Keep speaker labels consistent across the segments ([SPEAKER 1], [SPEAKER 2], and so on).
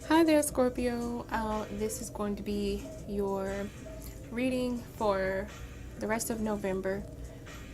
[SPEAKER 1] Hi there, Scorpio. This is going to be your reading for the rest of November,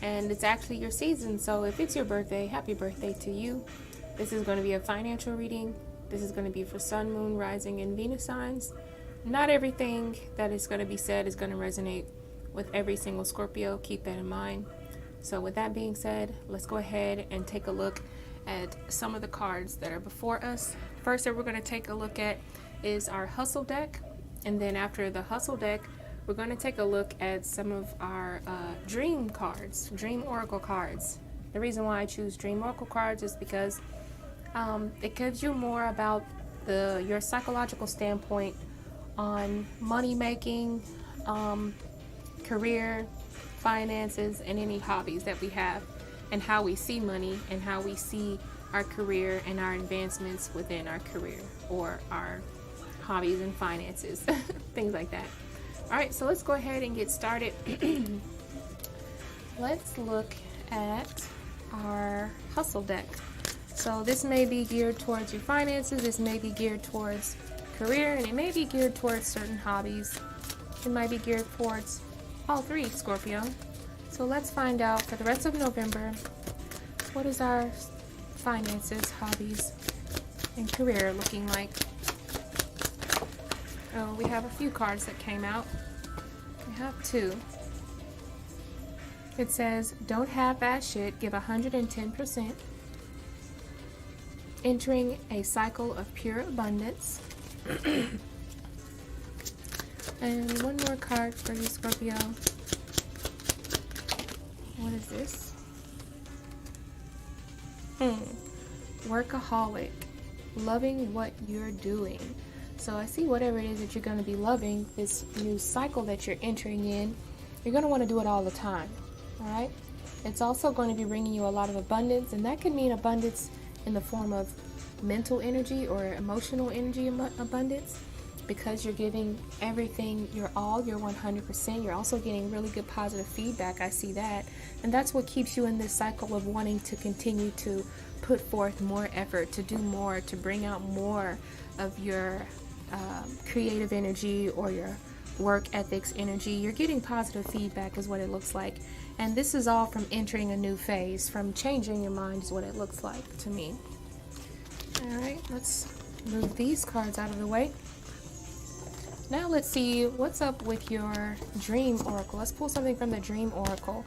[SPEAKER 1] and it's actually your season. So, if it's your birthday, happy birthday to you. This is going to be a financial reading. This is going to be for Sun, Moon, Rising, and Venus signs. Not everything that is going to be said is going to resonate with every single Scorpio. Keep that in mind. So, with that being said, let's go ahead and take a look at some of the cards that are before us. First that we're going to take a look at is our hustle deck, and then after the hustle deck we're going to take a look at some of our dream cards, dream oracle cards. The reason why I choose dream oracle cards is because it gives you more about your psychological standpoint on money making, career, finances, and any hobbies that we have, and how we see money and how we see our career and our advancements within our career or our hobbies and finances, things like that. All right, so let's go ahead and get started. Let's look at our hustle deck. So this may be geared towards your finances, this may be geared towards career, and it may be geared towards certain hobbies. It might be geared towards all three, Scorpio. So let's find out for the rest of November, what is our finances, hobbies, and career looking like? Oh, we have a few cards that came out. We have two. It says, don't have that shit, give 110%. Entering a cycle of pure abundance. And one more card for you, Scorpio. What is this? Workaholic. Loving what you're doing. So I see whatever it is that you're going to be loving, this new cycle that you're entering in, you're going to want to do it all the time. Alright? It's also going to be bringing you a lot of abundance, and that can mean abundance in the form of mental energy or emotional energy abundance, because you're giving everything your all, your 100%. You're also getting really good positive feedback. I see that. And that's what keeps you in this cycle of wanting to continue to put forth more effort, to do more, to bring out more of your creative energy or your work ethics energy. You're getting positive feedback is what it looks like. And this is all from entering a new phase, from changing your mind is what it looks like to me. Alright, let's move these cards out of the way. Now let's see what's up with your dream oracle. Let's pull something from the dream oracle.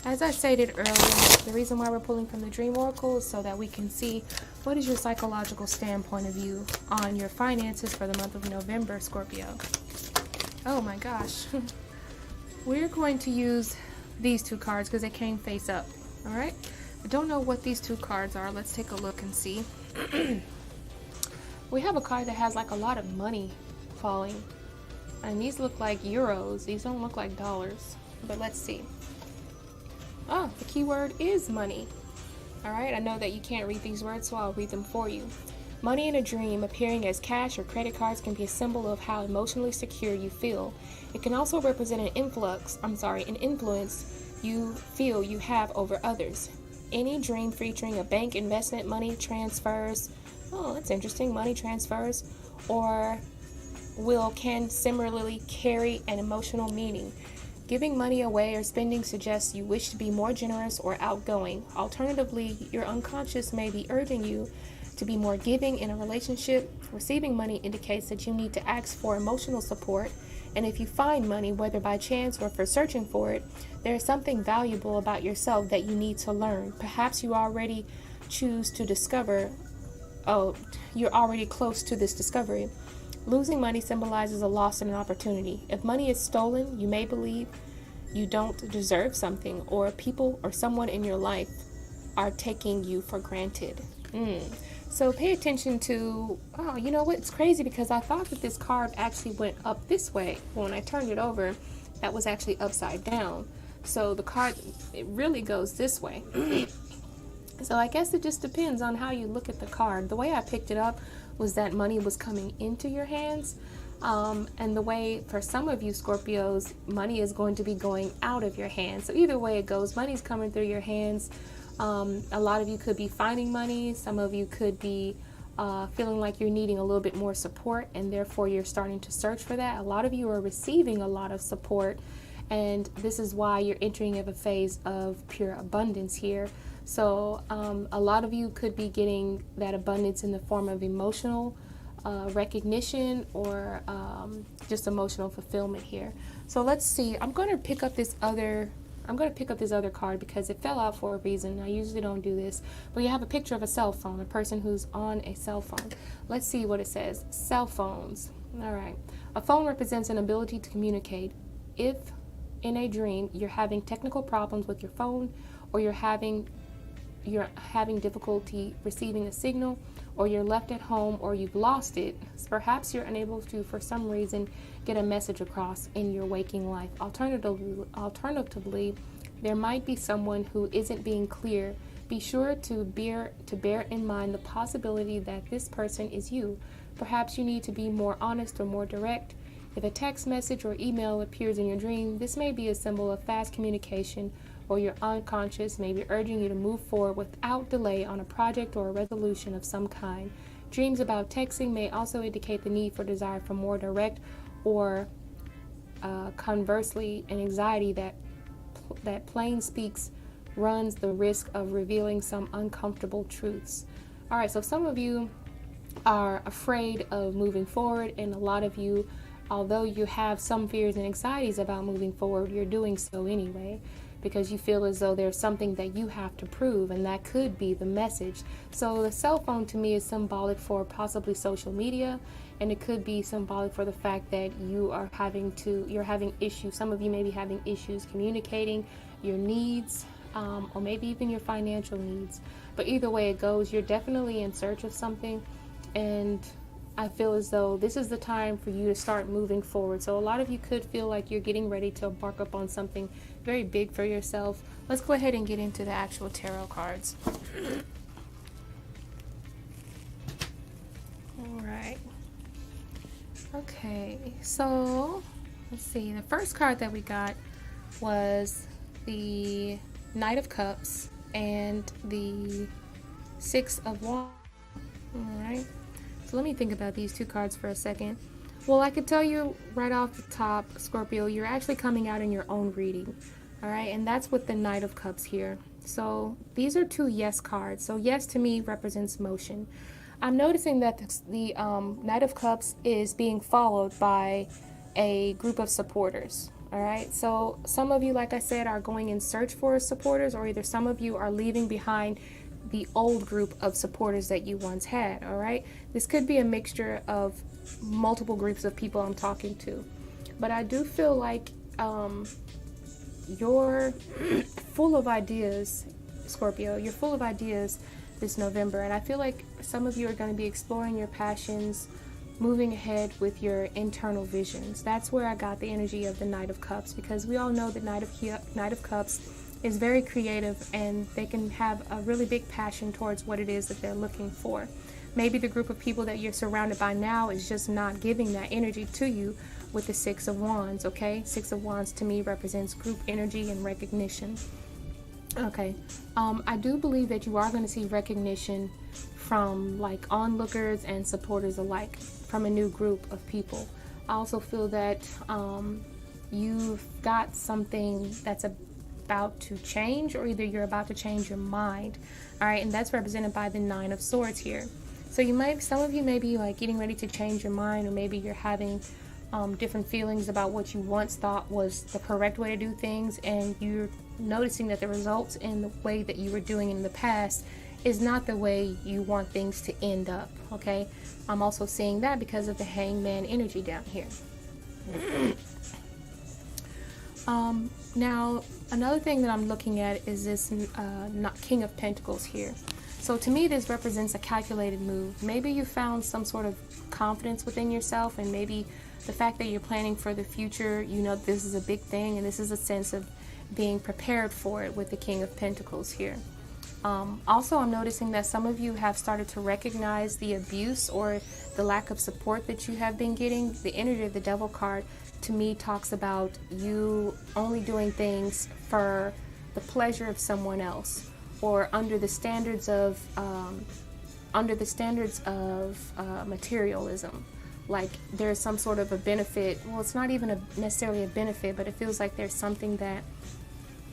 [SPEAKER 1] As I stated earlier, the reason why we're pulling from the dream oracle is so that we can see what is your psychological standpoint of view on your finances for the month of November, Scorpio. Oh my gosh. We're going to use these two cards because they came face up. Alright? I don't know what these two cards are. Let's take a look and see. We have a card that has like a lot of money falling. And these look like euros. These don't look like dollars. But let's see. Oh, the key word is money. Alright, I know that you can't read these words, so I'll read them for you. Money in a dream appearing as cash or credit cards can be a symbol of how emotionally secure you feel. It can also represent an influence you feel you have over others. Any dream featuring a bank investment, money transfers, oh, that's interesting, money transfers, or can similarly carry an emotional meaning. Giving money away or spending suggests you wish to be more generous or outgoing. Alternatively, your unconscious may be urging you to be more giving in a relationship. Receiving money indicates that you need to ask for emotional support, and if you find money, whether by chance or for searching for it, there is something valuable about yourself that you need to learn. Perhaps you already choose to discover, you're already close to this discovery. Losing money symbolizes a loss and an opportunity. If money is stolen, you may believe you don't deserve something, or people or someone in your life are taking you for granted. So pay attention to, oh, you know what? It's crazy because I thought that this card actually went up this way. When I turned it over, that was actually upside down. So the card, it really goes this way. So I guess it just depends on how you look at the card. The way I picked it up was that money was coming into your hands. And the way for some of you Scorpios, money is going to be going out of your hands. So either way it goes, money's coming through your hands. A lot of you could be finding money. Some of you could be feeling like you're needing a little bit more support, and therefore you're starting to search for that. A lot of you are receiving a lot of support, and this is why you're entering a phase of pure abundance here. So a lot of you could be getting that abundance in the form of emotional recognition, or just emotional fulfillment here. So let's see. I'm going to pick up this other card because it fell out for a reason. I usually don't do this, but you have a picture of a cell phone, a person who's on a cell phone. Let's see what it says. Cell phones. All right. A phone represents an ability to communicate. If in a dream you're having technical problems with your phone, or you're having difficulty receiving a signal, or you're left at home, or you've lost it, perhaps you're unable to, for some reason, get a message across in your waking life. Alternatively, there might be someone who isn't being clear. Be sure to bear in mind the possibility that this person is you. Perhaps you need to be more honest or more direct. If a text message or email appears in your dream, this may be a symbol of fast communication, or your unconscious may be urging you to move forward without delay on a project or a resolution of some kind. Dreams about texting may also indicate the need for desire for more direct, or conversely, an anxiety that plain speaks runs the risk of revealing some uncomfortable truths. All right, so some of you are afraid of moving forward, and a lot of you, although you have some fears and anxieties about moving forward, you're doing so anyway, because you feel as though there's something that you have to prove, and that could be the message. So the cell phone to me is symbolic for possibly social media, and it could be symbolic for the fact that you're having issues. Some of you may be having issues communicating your needs, or maybe even your financial needs. But either way it goes, you're definitely in search of something, and I feel as though this is the time for you to start moving forward. So a lot of you could feel like you're getting ready to embark upon something very big for yourself. Let's go ahead and get into the actual tarot cards. All right. Okay, so let's see. The first card that we got was the Knight of Cups and the Six of Wands. All right. So let me think about these two cards for a second. Well, I could tell you right off the top, Scorpio, you're actually coming out in your own reading. All right, and that's with the Knight of Cups here. So these are two yes cards. So yes to me represents motion. I'm noticing that the Knight of Cups is being followed by a group of supporters. All right, so some of you, like I said, are going in search for supporters, or either some of you are leaving behind the old group of supporters that you once had. All right, this could be a mixture of multiple groups of people I'm talking to, but I do feel like you're full of ideas, Scorpio. You're full of ideas this November, and I feel like some of you are going to be exploring your passions, moving ahead with your internal visions. That's where I got the energy of the Knight of Cups, because we all know that Knight of Cups is very creative, and they can have a really big passion towards what it is that they're looking for. Maybe the group of people that you're surrounded by now is just not giving that energy to you with the Six of Wands, okay? Six of Wands to me represents group energy and recognition. Okay, I do believe that you are going to see recognition from like onlookers and supporters alike, from a new group of people. I also feel that you've got something that's about to change, or either you're about to change your mind. All right, and that's represented by the Nine of Swords here. So some of you may be like getting ready to change your mind, or maybe you're having different feelings about what you once thought was the correct way to do things, and you're noticing that the results in the way that you were doing in the past is not the way you want things to end up. Okay, I'm also seeing that because of the Hangman energy down here. Now another thing that I'm looking at is this King of Pentacles here. So to me, this represents a calculated move. Maybe you found some sort of confidence within yourself, and maybe the fact that you're planning for the future, you know this is a big thing, and this is a sense of being prepared for it with the King of Pentacles here. Also, I'm noticing that some of you have started to recognize the abuse or the lack of support that you have been getting. The energy of the Devil card to me talks about you only doing things for the pleasure of someone else, or under the standards of under the standards of materialism. Like there's some sort of a benefit. Well, it's not even necessarily a benefit, but it feels like there's something that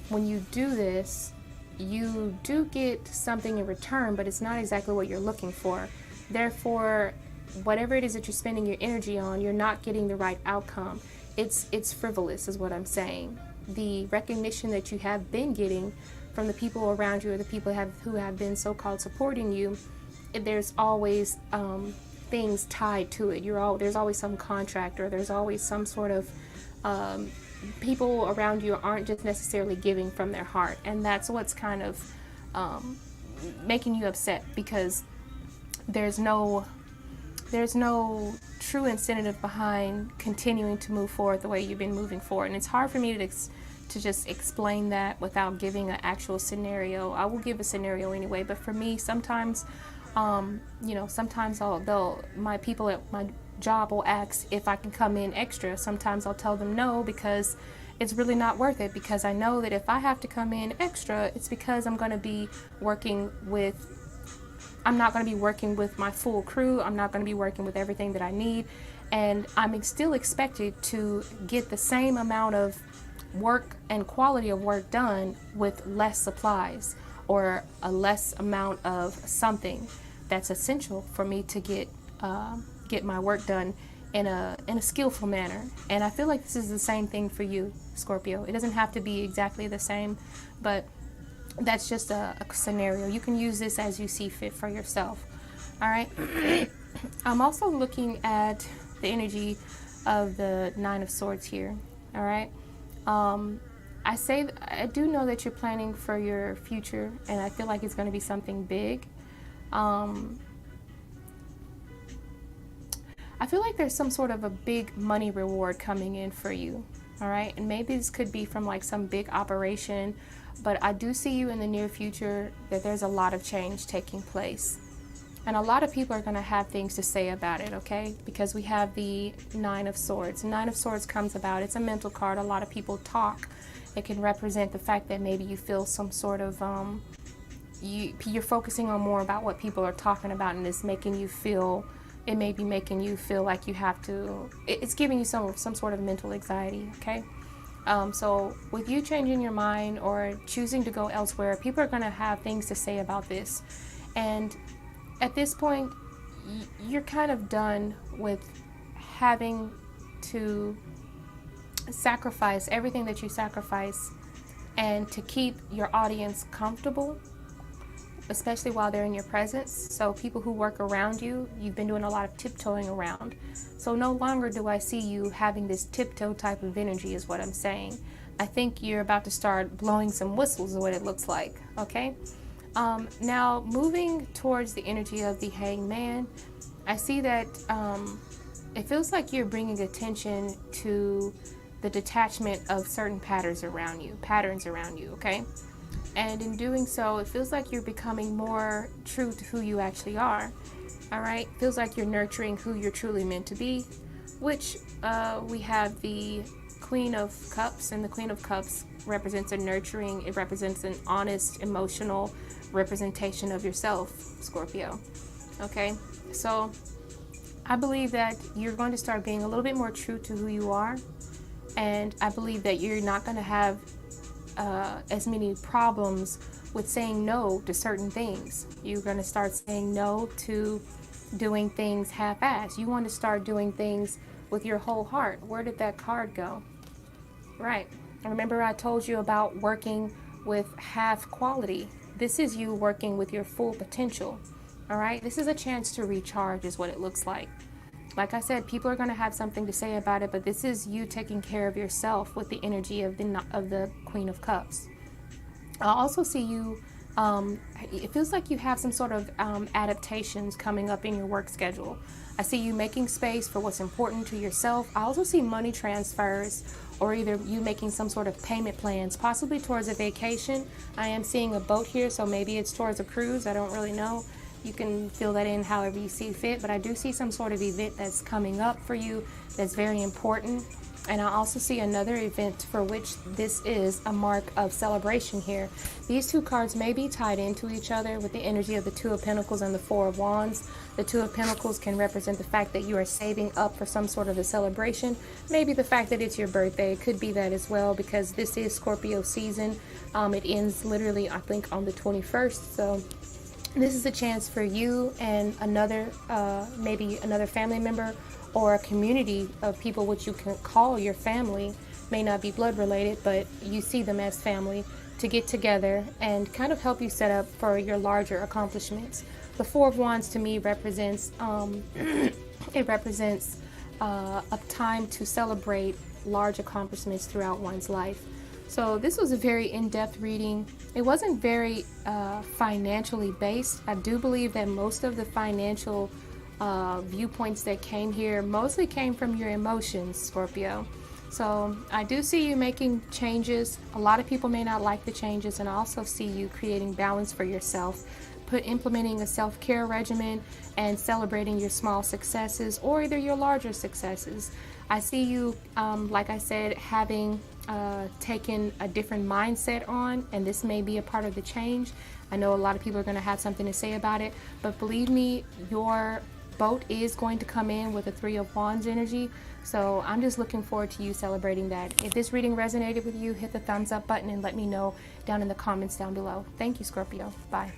[SPEAKER 1] when you do this, you do get something in return, but it's not exactly what you're looking for. Therefore, whatever it is that you're spending your energy on, you're not getting the right outcome. It's frivolous is what I'm saying. The recognition that you have been getting from the people around you, or the people who have been so-called supporting you, there's always things tied to it. There's always some contract, or there's always some sort of people around you aren't just necessarily giving from their heart, and that's what's kind of making you upset, because there's no true incentive behind continuing to move forward the way you've been moving forward. And it's hard for me to just explain that without giving an actual scenario. I will give a scenario anyway, but for me, sometimes sometimes my people at my job will ask if I can come in extra. Sometimes I'll tell them no, because it's really not worth it, because I know that if I have to come in extra, it's because I'm not going to be working with my full crew. I'm not going to be working with everything that I need, and I'm still expected to get the same amount of work and quality of work done with less supplies, or a less amount of something that's essential for me to get my work done in a skillful manner. And I feel like this is the same thing for you, Scorpio. It doesn't have to be exactly the same, but that's just a scenario. You can use this as you see fit for yourself. All right. I'm also looking at the energy of the Nine of Swords here. All right. I do know that you're planning for your future, and I feel like it's going to be something big. I feel like there's some sort of a big money reward coming in for you. All right. And maybe this could be from like some big operation, but I do see you in the near future that there's a lot of change taking place. And a lot of people are going to have things to say about it, okay? Because we have the Nine of Swords. Nine of Swords comes about, it's a mental card. A lot of people talk. It can represent the fact that maybe you feel some sort of, you're focusing on more about what people are talking about, and it's making you feel, it may be making you feel like you have to, it's giving you some sort of mental anxiety, okay? So with you changing your mind or choosing to go elsewhere, people are going to have things to say about this. And at this point, you're kind of done with having to sacrifice everything that you sacrifice, and to keep your audience comfortable, especially while they're in your presence. So people who work around you, you've been doing a lot of tiptoeing around. So no longer do I see you having this tiptoe type of energy is what I'm saying. I think you're about to start blowing some whistles is what it looks like, okay? Now, moving towards the energy of the Hanged Man, I see that it feels like you're bringing attention to the detachment of certain patterns around you, okay? And in doing so, it feels like you're becoming more true to who you actually are, all right? Feels like you're nurturing who you're truly meant to be, which we have the Queen of Cups, and the Queen of Cups represents a nurturing, it represents an honest, emotional representation of yourself, Scorpio, okay? So I believe that you're going to start being a little bit more true to who you are, and I believe that you're not going to have as many problems with saying no to certain things. You're going to start saying no to doing things half-assed. You want to start doing things with your whole heart. Where did that card go? Right. Remember I told you about working with half quality. This is you working with your full potential. All right. This is a chance to recharge is what it looks like. Like I said, people are going to have something to say about it, but this is you taking care of yourself with the energy of the Queen of Cups. I also see you, it feels like you have some sort of adaptations coming up in your work schedule. I see you making space for what's important to yourself. I also see money transfers, or either you making some sort of payment plans, possibly towards a vacation. I am seeing a boat here, so maybe it's towards a cruise. I don't really know. You can fill that in however you see fit, but I do see some sort of event that's coming up for you that's very important. And I also see another event for which this is a mark of celebration here. These two cards may be tied into each other with the energy of the Two of Pentacles and the Four of Wands. The Two of Pentacles can represent the fact that you are saving up for some sort of a celebration. Maybe the fact that it's your birthday. It could be that as well, because this is Scorpio season. It ends literally, I think, on the 21st. So this is a chance for you and another, maybe another family member or a community of people which you can call your family. May not be blood related, but you see them as family, to get together and kind of help you set up for your larger accomplishments. The Four of Wands to me represents, it represents a time to celebrate large accomplishments throughout one's life. So this was a very in-depth reading. It wasn't very financially based. I do believe that most of the financial viewpoints that came here mostly came from your emotions, Scorpio. So I do see you making changes. A lot of people may not like the changes, and I also see you creating balance for yourself, implementing a self-care regimen and celebrating your small successes or either your larger successes. I see you, like I said, having taken a different mindset on, and this may be a part of the change. I know a lot of people are going to have something to say about it, but believe me, your boat is going to come in with a Three of Wands energy. So I'm just looking forward to you celebrating that. If this reading resonated with you, hit the thumbs up button and let me know down in the comments down below. Thank you, Scorpio. Bye.